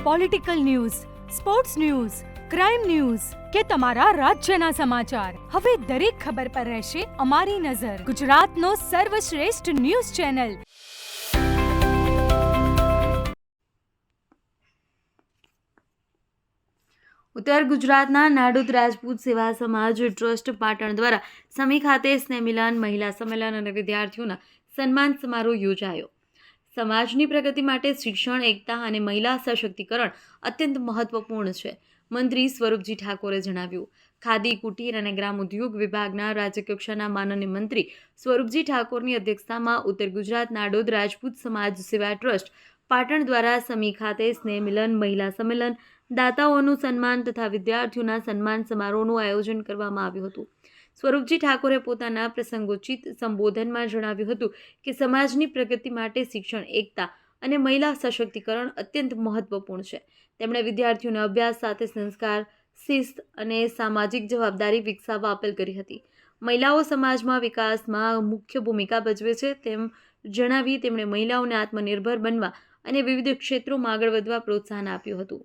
Political news, sports news, crime news કે તમારા રાજ્યના સમાચાર, હવે દરેક ખબર પર રહેશે અમારી નજર. ગુજરાતનો સર્વશ્રેષ્ઠ ન્યૂઝ ચેનલ. ઉત્તર ગુજરાતના નાડોદ રાજપૂત સેવા સમાજ ટ્રસ્ટ પાટણ દ્વારા સમી ખાતે સ્નેહમિલન, મહિલા સંમેલન અને વિદ્યાર્થીઓના સન્માન સમારોહ યોજાયો. સમાજની પ્રગતિ માટે શિક્ષણ, એકતા અને મહિલા સશક્તિકરણ અત્યંત મહત્વપૂર્ણ છે. મંત્રી સ્વરૂપજી ઠાકોરે જણાવ્યું. ખાદી, કુટીર અને ગ્રામ ઉદ્યોગ વિભાગના રાજ્યકક્ષાના માનનીય મંત્રી સ્વરૂપજી ઠાકોરની અધ્યક્ષતામાં ઉત્તર ગુજરાત નાડોદ રાજપૂત સમાજ સેવા ટ્રસ્ટ પાટણ દ્વારા સમી ખાતે સ્નેહમિલન, મહિલા સંમેલન, દાતાઓનું સન્માન તથા વિદ્યાર્થીઓના સન્માન સમારોહનું આયોજન કરવામાં આવ્યું હતું. સ્વરૂપજી ઠાકોરે પોતાના પ્રસંગોચિત સંબોધનમાં જણાવ્યું હતું કે સમાજની પ્રગતિ માટે શિક્ષણ, એકતા અને મહિલા સશક્તિકરણ અત્યંત મહત્વપૂર્ણ છે. તેમણે વિદ્યાર્થીઓને અભ્યાસ સાથે સંસ્કાર, શિસ્ત અને સામાજિક જવાબદારી વિકસાવવા અપીલ કરી હતી. મહિલાઓ સમાજમાં વિકાસમાં મુખ્ય ભૂમિકા ભજવે છે તેમ જણાવી તેમણે મહિલાઓને આત્મનિર્ભર બનવા અને વિવિધ ક્ષેત્રોમાં આગળ વધવા પ્રોત્સાહન આપ્યું હતું.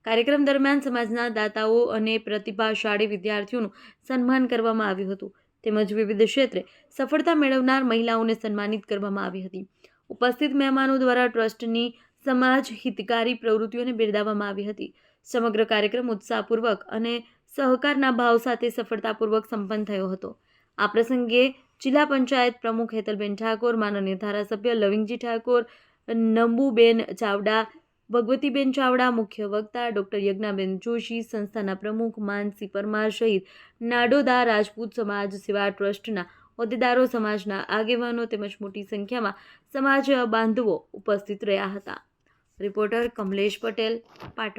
કાર્યક્રમ દરમિયાન સમાજના દાતાઓ અને પ્રતિભાશાળી વિદ્યાર્થીઓનું સન્માન કરવામાં આવ્યું હતું તેમજ વિવિધ ક્ષેત્રે સફળતા મેળવનાર મહિલાઓને સન્માનિત કરવામાં આવી હતી. ઉપસ્થિત મહેમાનો દ્વારા ટ્રસ્ટની સમાજ હિતકારી પ્રવૃત્તિઓને બિરદાવવામાં આવી હતી. સમગ્ર કાર્યક્રમ ઉત્સાહપૂર્વક અને સહકારના ભાવ સાથે સફળતાપૂર્વક સંપન્ન થયો હતો. આ પ્રસંગે જિલ્લા પંચાયત પ્રમુખ હેતલબેન ઠાકોર, માનનીય ધારાસભ્ય લવિંગજી ઠાકોર, નંબુબેન ચાવડા, ભગવતીબેન ચાવડા, મુખ્ય વક્તા ડૉક્ટર યજ્ઞાબેન જોશી, સંસ્થાના પ્રમુખ માનસી પરમાર સહિત નાડોદા રાજપૂત સમાજ સેવા ટ્રસ્ટના હોદ્દેદારો, સમાજના આગેવાનો તેમજ મોટી સંખ્યામાં સમાજ બાંધવો ઉપસ્થિત રહ્યા હતા. રિપોર્ટર કમલેશ પટેલ, પાટણ.